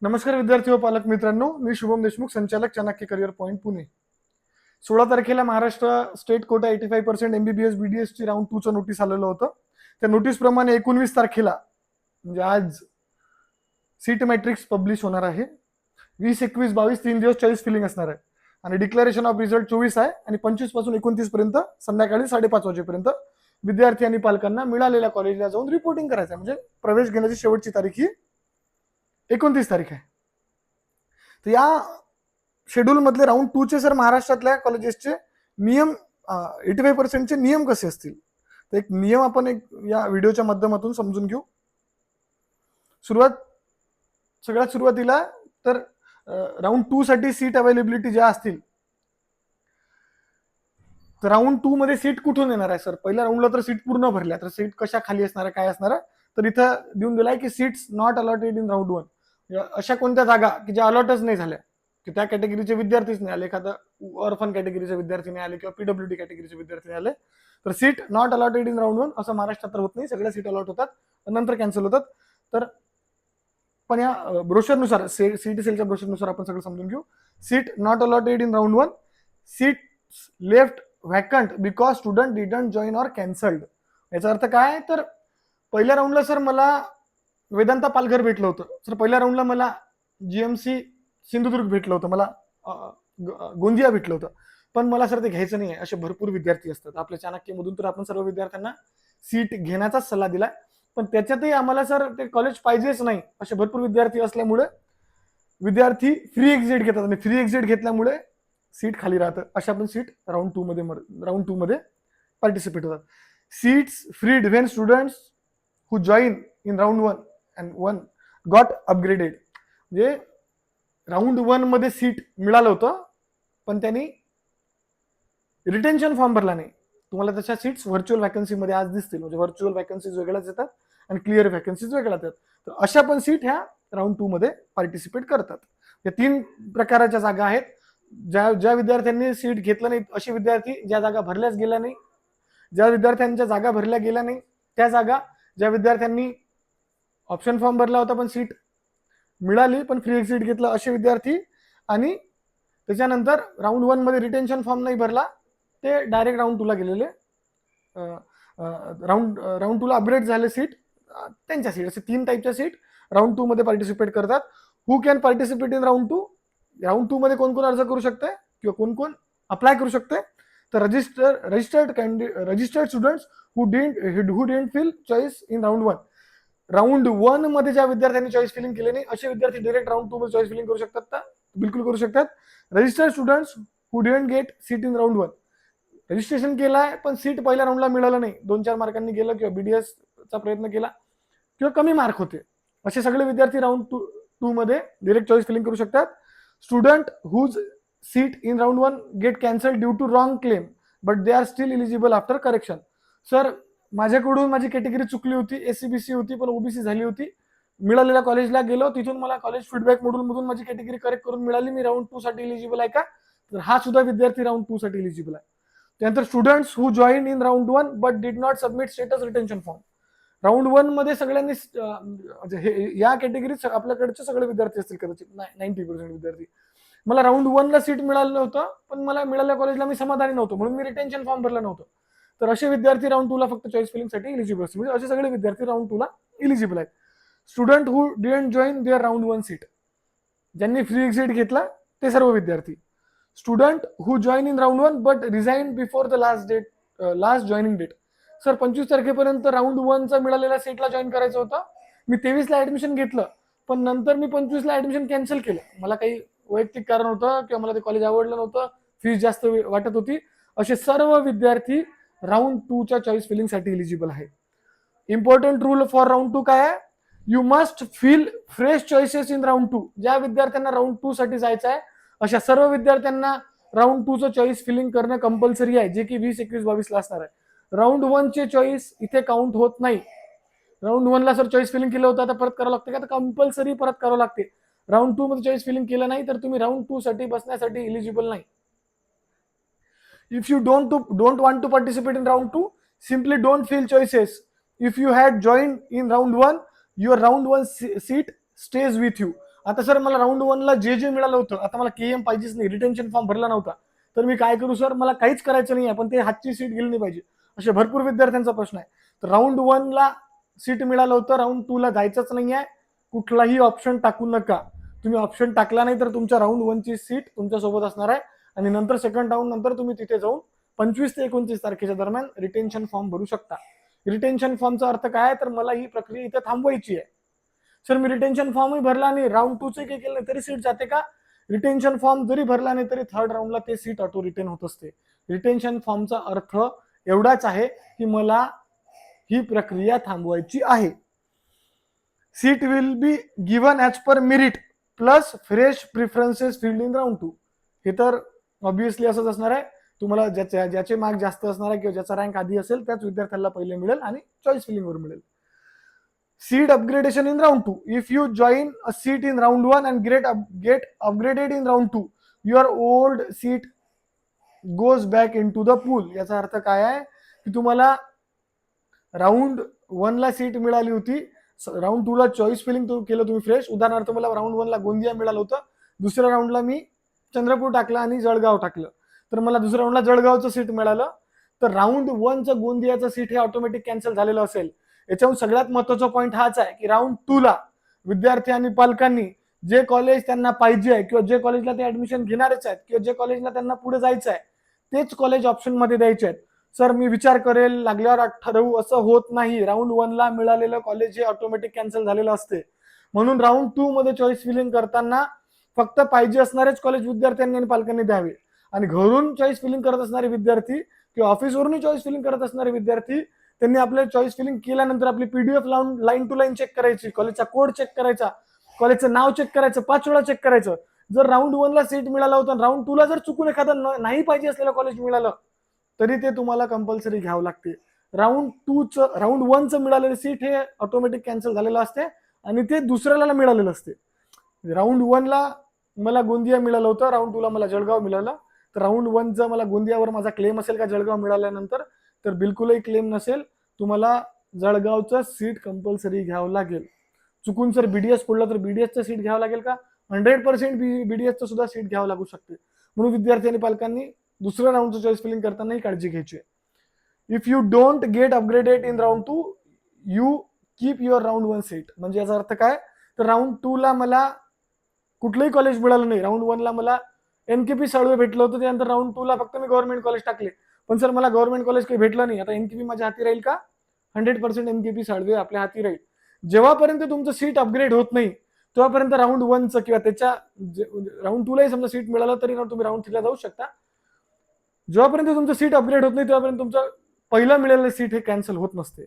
नमस्कार विद्यार्थी व पालक मित्रांनो, मी शुभम देशमुख, संचालक चाणक्य करिअर पॉईंट पुणे. 16 तारखेला Maharashtra state quota 85% MBBS BDS ची राऊंड 2 चं नोटीस आलेलं होतं. त्या नोटीस प्रमाणे 19 तारखेला म्हणजे आज सीट मॅट्रिक्स पब्लिश होणार आहे. 20, 21, 22 3 दिवस चॉईस फिलिंग असणार आहे आणि डिक्लेरेशन ऑफ रिझल्ट 24 आहे आणि 25 पासून 29 पर्यंत संध्याकाळी 5:30 वाजेपर्यंत विद्यार्थी आणि पालकांना मिळालेल्या कॉलेजला जाऊन रिपोर्टिंग करायचं आहे. म्हणजे प्रवेश घेण्याची शेवटची तारीख ही 29 तारीख आहे. तर या शेड्यूल मधले राऊंड 2 चे सर महाराष्ट्रातल्या कॉलेजेसचे नियम 85% नियम कसे असतील तर एक नियम आपण या व्हिडिओच्या माध्यमातून समजून घेऊ. सगळ्यात सुरुवातीला तर राऊंड 2 साठी सीट अवेलेबिलिटी ज्या असतील तर राऊंड 2 मध्ये सीट कुठून येणार आहे सर? पहिल्या राऊंडला तर सीट पूर्ण भरल्या, तर सीट कशा खाली असणार आहे, काय असणार आहे? तर इथं देऊन दिलाय की seats not allotted in round 1. अशा कोणत्या जागा की ज्या अलॉटच नाही झाल्या, की त्या कॅटेगरीचे विद्यार्थीच नाही आले, एखादा ऑर्फन कॅटेगरीचे विद्यार्थी नाही आले किंवा पीडब्ल्यूडी कॅटेगरीचे विद्यार्थी नाही आले, तर seat not allotted in round 1 असं महाराष्ट्रात तर होत नाही. सगळ्या सीट अलॉट होतात, नंतर कॅन्सल होतात. तर पण या ब्रोशरनुसार, सीटी सेलच्या ब्रोशरनुसार आपण सगळं समजून घेऊ. Seat not allotted in round 1, seat left vacant because student didn't join or cancelled. याचा अर्थ काय? तर पहिल्या राऊंडला सर मला वेदांता पालघर भेटलं होतं सर, पहिल्या राऊंडला मला जीएमसी सिंधुदुर्ग भेटलं होतं, मला गोंदिया भेटलं होतं, पण मला सर ते घ्यायचं नाही आहे. असे भरपूर विद्यार्थी असतात आपल्या चाणक्यमधून, तर आपण सर्व विद्यार्थ्यांना सीट घेण्याचाच सल्ला दिलाय. पण त्याच्यातही आम्हाला सर ते कॉलेज पाहिजेच नाही असे भरपूर विद्यार्थी असल्यामुळे विद्यार्थी फ्री एक्झिट घेतात आणि फ्री एक्झिट घेतल्यामुळे सीट खाली राहतं. अशा पण सीट राऊंड 2 मध्ये पार्टिसिपेट होतात. Seats freed when students who join in round 1 and 1 got upgraded. म्हणजे राऊंड 1 मध्ये सीट मिळालं होतं, पण त्यांनी रिटेन्शन फॉर्म भरला नाही. तुम्हाला त्याच्या सीट्स व्हर्च्युअल व्हॅकन्सीमध्ये आज दिसतील. म्हणजे व्हर्च्युअल व्हॅकन्सीज वेगळ्याच येतात आणि क्लिअर व्हॅकन्सीज वेगळ्याच येतात. तर अशा पण सीट ह्या राऊंड 2 मध्ये पार्टिसिपेट करतात. या 3 प्रकारच्या जागा आहेत. ज्या विद्यार्थ्यांनी सीट घेतलं नाही असे विद्यार्थी, ज्या जागा भरल्याच गेल्या नाही, ज्या विद्यार्थ्यांच्या जागा भरल्या गेल्या नाही त्या जागा, ज्या विद्यार्थ्यांनी ऑप्शन फॉर्म भरला होता पण सीट मिळाली पण फ्री एक्झिट घेतलं असे विद्यार्थी, आणि त्याच्यानंतर राऊंड 1 मध्ये रिटेन्शन फॉर्म नाही भरला ते डायरेक्ट राऊंड 2 ला गेलेले, राऊंड 2 ला अपग्रेड झाले सीट, त्यांच्या सीट. असे 3 टाईपच्या सीट राऊंड 2 मध्ये पार्टिसिपेट करतात. Who can participate in round 2? Round 2 मध्ये कोण कोण अर्ज करू शकते किंवा कोण कोण अप्लाय करू शकते? तर registered students who didn't fill choice in round 1. Round 1 मध्ये ज्या विद्यार्थ्यांनी चॉईस फिलिंग केले नाही असे विद्यार्थी डायरेक्ट राऊंड 2 मध्ये चॉईस फिलिंग करू शकतात का? बिलकुल करू शकतात. Registered students who didn't get seat in round 1. Registration केलाय पण सीट पहिल्या राऊंडला मिळालं नाही, 2-4 मार्कांनी गेलं किंवा बीडीएस चा प्रयत्न केला किंवा कमी मार्क होते, असे सगळे विद्यार्थी राऊंड 2 मध्ये डायरेक्ट चॉईस फिलिंग करू शकतात. Student whose seat in round 1 get cancel due to wrong claim but they are still eligible after correction. Sir माझ्याकडून माझी कॅटेगरी चुकली होती, एससीबीसी होती पण ओबीसी झाली होती, मिळालेल्या कॉलेजला गेलो, तिथून मला कॉलेज फीडबॅक मॉड्यूल मधून माझी कॅटेगरी करेक्ट करून मिळाली, मी राऊंड 2 साठी इलिजिबल आहे का? तर हा सुद्धा विद्यार्थी राऊंड 2 साठी इलिजिबल आहे. त्यानंतर students who join in round 1 but did not submit status retention form. Round 1 मध्ये सगळ्यांनी या कॅटेगरीत आपल्याकडचे सगळे विद्यार्थी असतील कदाचित 90% विद्यार्थी. मला राऊंड 1 ला सीट मिळालं नव्हतं पण मला मिळालेल्या कॉलेजला मी समाधानी नव्हतो म्हणून मी रिटेन्शन फॉर्म भरला नव्हतं. तर असे विद्यार्थी राऊंड 2 ला फक्त चॉईस फिलिंग साठी इलिजिबल असतील. म्हणजे असे सगळे विद्यार्थी राऊंड 2 ला इलिजिबल आहेत. Student who didn't join their round 1 seat, ज्यांनी फ्री एक्झिट घेतला ते सर्व विद्यार्थी. Student who join in round 1 but resign before the last joining date. Sir 25 तारखेपर्यंत राऊंड 1 चा मिळालेल्या सीटला जॉईन करायचं होतं, मी 23 ला ऍडमिशन घेतलं पण नंतर मी 25 ला ऍडमिशन कॅन्सल केलं. मला काही वैयक्तिक कारण होतं किंवा मला ते कॉलेज आवडलं नव्हतं, फीस जास्त वाटत होती. असे सर्व विद्यार्थी राऊंड 2 च्या चॉईस फिलिंग साठी इलिजिबल आहे. इम्पॉर्टंट रूल फॉर राऊंड 2 काय आहे? You must fill fresh choices in round 2. ज्या विद्यार्थ्यांना राऊंड 2 साठी जायचं आहे अशा सर्व विद्यार्थ्यांना राऊंड 2 चं चॉईस फिलिंग करणं कंपल्सरी आहे, जे की 20, 21, 22 ला असणार आहे. राऊंड 1 चे चॉईस इथे काउंट होत नाही. राऊंड 1 ला सर चॉईस फिलिंग केलं होतं, आता परत करावं लागते का? तर कंपल्सरी परत करावं लागते. राऊंड 2 मध्ये चॉईस फिलिंग केलं नाही तर तुम्ही राऊंड 2 साठी बसण्यासाठी इलिजिबल नाही. If you don't want to participate in round 2, simply don't fill choices. If you had joined in round 1, your round 1 seat stays with you. आता सर मला राऊंड 1 ला जे मिळालं होतं, आता मला केएम पाहिजेच नाही, रिटेन्शन फॉर्म भरला नव्हता, तर मी काय करू सर? मला काहीच करायचं नाही, पण ते हातची सीट गेली नाही पाहिजे, असे भरपूर विद्यार्थ्यांचा प्रश्न आहे. तर राऊंड 1 ला सीट मिळालं होतं, राऊंड 2 ला जायचंच नाहीये, कुठलाही ऑप्शन टाकू नका. तुम्ही ऑप्शन टाकला नाही तर तुमच्या राऊंड 1 ची सीट तुमच्या सोबत असणार आहे, आणि नंतर सेकंड राऊंड नंतर तुम्ही तिथे जाऊन 25 ते 29 तारखेच्या दरम्यान रिटेन्शन फॉर्म भरू शकता. रिटेन्शन फॉर्मचा अर्थ काय? तर मला ही प्रक्रिया इथे थांबवायची आहे. सर मी रिटेन्शन फॉर्मही भरला नाही, राऊंड 2 चे काही केलं नाही तरी सीट जाते का? रिटेन्शन फॉर्म जरी भरला नाही तरी थर्ड राऊंडला ते सीट ऑटो रिटेन होत असते. रिटेन्शन फॉर्मचा अर्थ एवढाच आहे की मला ही प्रक्रिया थांबवायची आहे. Seat will be given as per merit plus fresh preferences filled in round 2. हे तर ऑब्व्हियसली असंच असणार आहे. तुम्हाला ज्याचे मार्क जास्त असणार आहे किंवा ज्याचा रँक आधी असेल त्याच विद्यार्थ्याला पहिले मिळेल आणि चॉईस फिलिंगवर मिळेल. Seat upgradation in round 2. If you join a seat in round 1 and get upgraded in round 2, your old seat goes back into the pool. याचा अर्थ काय आहे की तुम्हाला राऊंड 1 ला सीट मिळाली होती, राऊंड 2 ला चॉईस फिलिंग केलं तुम्ही फ्रेश. उदाहरणार्थ मला राऊंड 1 ला गोंदिया मिळालं होतं, दुसऱ्या राऊंडला मी चंद्रपूर टाकलं आणि जळगाव टाकलं, तर मला दुसऱ्या राऊंडला जळगावचं सीट मिळालं. तर राऊंड 1चं गोंदियाचं सीट हे ऑटोमॅटिक कॅन्सल झालेलं असेल. याच्याहून सगळ्यात महत्वाचा पॉईंट हाच आहे की राऊंड 2 ला विद्यार्थी आणि पालकांनी जे कॉलेज त्यांना पाहिजे आहे किंवा जे कॉलेजला ते ऍडमिशन घेणारच आहेत किंवा जे कॉलेजला त्यांना पुढे जायचं आहे तेच कॉलेज ऑप्शन मध्ये द्यायचे आहेत. सर मी विचार करेल, लागल्यावर ठरवू, असं होत नाही. राऊंड 1 ला मिळालेलं कॉलेज हे ऑटोमॅटिक कॅन्सल झालेलं असते. म्हणून राऊंड 2 मध्ये चॉईस फिलिंग करताना फक्त पाहिजे असणारेच कॉलेज विद्यार्थ्यांनी आणि पालकांनी द्यावे. आणि घरून चॉईस फिलिंग करत असणारे विद्यार्थी किंवा ऑफिसवरूनही चॉईस फिलिंग करत असणारे विद्यार्थी त्यांनी आपल्या चॉईस फिलिंग केल्यानंतर आपली पीडीएफ लावून लाईन टू लाईन चेक करायची, कॉलेजचा कोड चेक करायचा, कॉलेजचं नाव चेक करायचं, 5 वेळा चेक करायचं. जर राऊंड 1 ला सीट मिळालं होतं, राऊंड 2 ला जर चुकून एखादं नाही पाहिजे असलेलं कॉलेज मिळालं तरी ते तुम्हाला कंपल्सरी घ्यावं लागते. राऊंड 1 चं मिळालेलं सीट हे ऑटोमॅटिक कॅन्सल झालेलं असते आणि ते दुसऱ्याला मिळालेलं असते. राऊंड 1 ला मला गोंदिया मिळालं होतं, राऊंड 2 ला मला जळगाव मिळालं. तर राऊंड 1 चा मला गोंदियावर माझा क्लेम असेल का जळगाव मिळाल्यानंतर? तर बिलकुलही क्लेम नसेल. तुम्हाला जळगावचं सीट कंपल्सरी घ्यावं लागेल. चुकून जर बीडीएस पडलं तर बीडीएसचं सीट घ्यावं लागेल का? 100% बीडीएसचं सुद्धा सीट घ्यावं लागू शकते. म्हणून विद्यार्थी आणि पालकांनी दुसऱ्या राऊंडचं चॉईस फिलिंग करतानाही काळजी घ्यायची आहे. If you don't get upgraded in round 2, you keep your round 1 seat. म्हणजे याचा अर्थ काय? तर राऊंड 2 ला मला कुठलंही कॉलेज मिळालं नाही, राऊंड 1 ला मला एनकेपी साळवे भेटलं होतं, त्यानंतर राऊंड 2 ला फक्त मी गव्हर्नमेंट कॉलेज टाकले, पण सर मला गव्हर्नमेंट कॉलेज काही भेटलं नाही. आता एनकेपी माझ्या हाती राहील का? 100% एनकेपी साळवे आपल्या हाती राहील. जेव्हापर्यंत तुमचं सीट अपग्रेड होत नाही तेव्हापर्यंत राऊंड 1चं किंवा त्याच्या राऊंड 2 लाही समजा सीट मिळालं तरी तुम्ही राऊंड 3 ला जाऊ शकता. जेव्हापर्यंत तुमचं सीट अपग्रेड होत नाही तेव्हापर्यंत तुमचं पहिलं मिळालेलं सीट हे कॅन्सल होत नसते.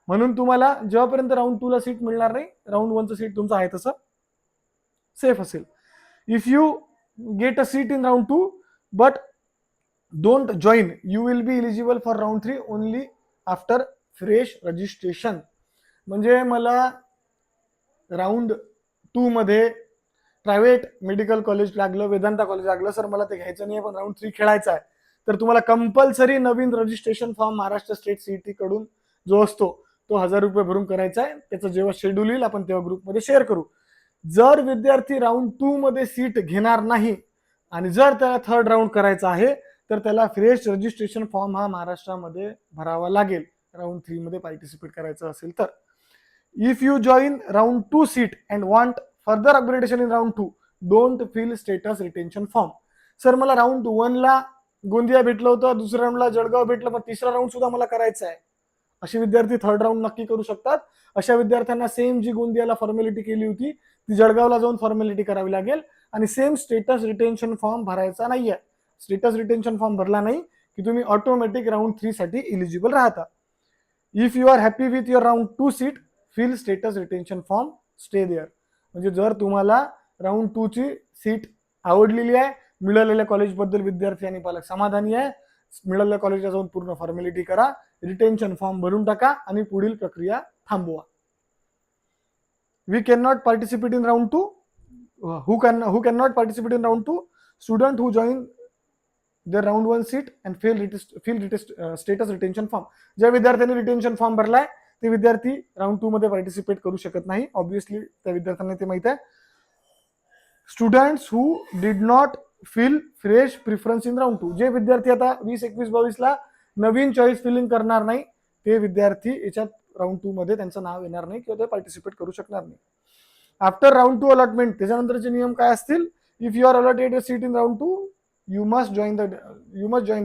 म्हणून तुम्हाला जेव्हापर्यंत राऊंड 2 ला सीट मिळणार नाही, राऊंड 1चं सीट तुमचं आहे तसं सेफ असेल. If you get a seat in round 2 but don't join, you will be eligible for round 3 only after fresh registration. म्हणजे मला राऊंड 2 मध्ये प्रायव्हेट मेडिकल कॉलेज लागलं, वेदांता कॉलेज लागलं, सर मला ते घ्यायचं नाही पण राऊंड 3 खेळायचा आहे, तर तुम्हाला कंपल्सरी नवीन registration form Maharashtra state CET कडून जो असतो तो 1000 रुपये भरून करायचा आहे. त्याचं जेव्हा शेड्यूल येईल आपण तेव्हा ग्रुपमध्ये शेअर करू. जर विद्यार्थी राऊंड 2 मध्ये सीट घेणार नाही आणि जर त्याला थर्ड राऊंड करायचा आहे तर त्याला फ्रेश रजिस्ट्रेशन फॉर्म हा महाराष्ट्रामध्ये भरावा लागेल राऊंड 3 मध्ये पार्टिसिपेट करायचं असेल तर. If you join round 2 seat and want further upgradation in round 2, don't fill status retention form. Sir मला राऊंड 1 ला गोंदिया भेटलं होतं, दुसऱ्या राऊंडला जळगाव भेटलं, पण तिसरा राऊंड सुद्धा मला करायचा आहे, असे विद्यार्थी थर्ड राऊंड नक्की करू शकतात. अशा विद्यार्थ्यांना सेम जी गोंदियाला फॉर्मॅलिटी केली होती ती जळगावला जाऊन फॉर्मॅलिटी करावी लागेल आणि सेम स्टेटस रिटेन्शन फॉर्म भरायचा नाहीये. स्टेटस रिटेन्शन फॉर्म भरला नाही की तुम्ही ऑटोमॅटिक राऊंड 3 साठी इलिजिबल राहता. If you are happy with your round 2 seat, fill status retention form, stay there. म्हणजे जर तुम्हाला राऊंड 2 ची सीट आवडलेली आहे, मिळालेल्या कॉलेजबद्दल विद्यार्थी आणि पालक समाधानी आहे, मिळालेल्या कॉलेजला जाऊन पूर्ण फॉर्मॅलिटी करा, रिटेन्शन फॉर्म भरून टाका आणि पुढील प्रक्रिया थांबवा. We cannot participate in round 2. Who cannot participate in round 2? Student who join their round 1 seat and fill status retention form. ज्या विद्यार्थ्यांनी रिटेन्शन फॉर्म भरलाय ते विद्यार्थी राऊंड 2 मध्ये पार्टिसिपेट करू शकत नाही. ऑब्व्हियसली त्या विद्यार्थ्यांना ते माहित आहे. Students who did not fill fresh preference in round 2. जे विद्यार्थी आता 20, 21, 22ला नवीन चॉईस फिलिंग करणार नाही ते विद्यार्थी याच्यात राऊंड 2 मध्ये त्यांचं नाव येणार नाही किंवा ते पार्टिसिपेट करू शकणार नाही. आफ्टर राऊंड 2 अलॉटमेंट त्याच्यानंतरचे नियम काय असतील? If you are allotted a seat in round 2 you must join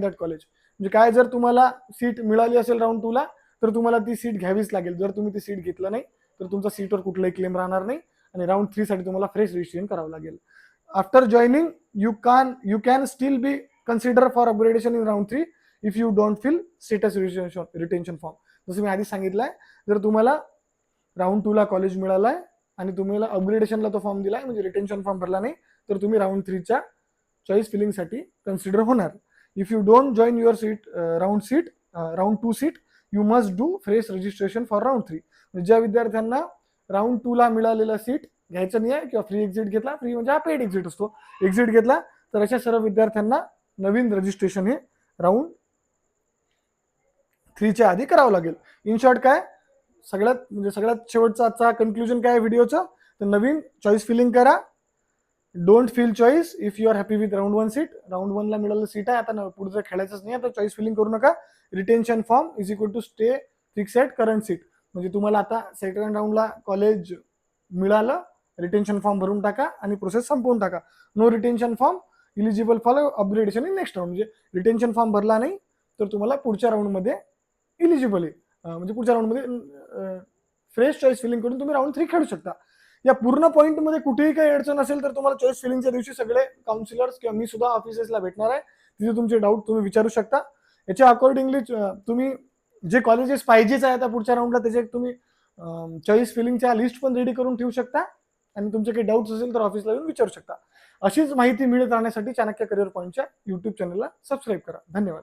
that college. म्हणजे काय, जर तुम्हाला सीट मिळाली असेल राऊंड 2 ला तर तुम्हाला ती सीट घ्यावीच लागेल. जर तुम्ही ती सीट घेतलं नाही तर तुमचा सीटवर कुठलाही क्लेम राहणार नाही आणि राऊंड 3 साठी तुम्हाला फ्रेश रजिस्ट्रेशन करावं लागेल. After joining you can still be consider for upgradation in round 3 if you don't fill status retention form. जसं मी आधी सांगितलंय, जर तुम्हाला राऊंड 2 ला कॉलेज मिळालाय आणि तुम्हाला अपग्रेडेशनला तो फॉर्म दिलाय म्हणजे रिटेन्शन फॉर्म भरला नाही तर तुम्ही राऊंड 3च्या चॉईस फिलिंगसाठी कन्सिडर होणार. If you don't join your seat round 2 seat you must do fresh registration for round 3. ज्या विद्यार्थ्यांना राऊंड 2 ला मिळालेला सीट घ्यायचं नाही आहे किंवा फ्री एक्झिट घेतला, फ्री म्हणजे हा पेड एक्झिट असतो, एक्झिट घेतला तर अशा सर्व विद्यार्थ्यांना नवीन रजिस्ट्रेशन हे राऊंड 3च्या आधी करावं लागेल. इन शॉर्ट काय, सगळ्यात शेवटचा आजचा कन्क्लुजन काय व्हिडिओचं, तर नवीन चॉईस फिलिंग करा. Don't fill choice if you are happy with round 1 seat. Round 1 ला मिळालं सीट आहे, आता पुढचं खेळायचंच नाही, आता चॉईस फिलिंग करू नका. Retention form is equal to stay fix at current seat. म्हणजे तुम्हाला आता सेकंड राऊंडला कॉलेज मिळालं, रिटेन्शन फॉर्म भरून टाका आणि प्रोसेस संपवून टाका. No retention form eligible for upgradation in next round. म्हणजे रिटेन्शन फॉर्म भरला नाही तर तुम्हाला पुढच्या राऊंडमध्ये इलिजिबल आहे, म्हणजे पुढच्या राऊंडमध्ये फ्रेश चॉईस फिलिंग करून तुम्ही राऊंड 3 खेळू शकता. या पूर्ण पॉईंटमध्ये कुठेही काही अडचण असेल तर तुम्हाला चॉईस फिलिंगच्या दिवशी सगळे काउन्सिलर्स किंवा मी सुद्धा ऑफिसेसला भेटणार आहे, तिथे तुमचे डाऊट तुम्ही विचारू शकता. याच्या अकॉर्डिंगली तुम्ही जे कॉलेजेस पाहिजेच आहे आता पुढच्या राऊंडला त्याचे तुम्ही चॉईस फिलिंगच्या लिस्ट पण रेडी करून ठेवू शकता आणि तुमचे काही डाऊट्स असेल तर ऑफिसला येऊन विचारू शकता. अशीच माहिती मिळत राहण्यासाठी चाणक्य करिअर पॉईंटच्या युट्यूब चॅनलला सबस्क्राईब करा. धन्यवाद.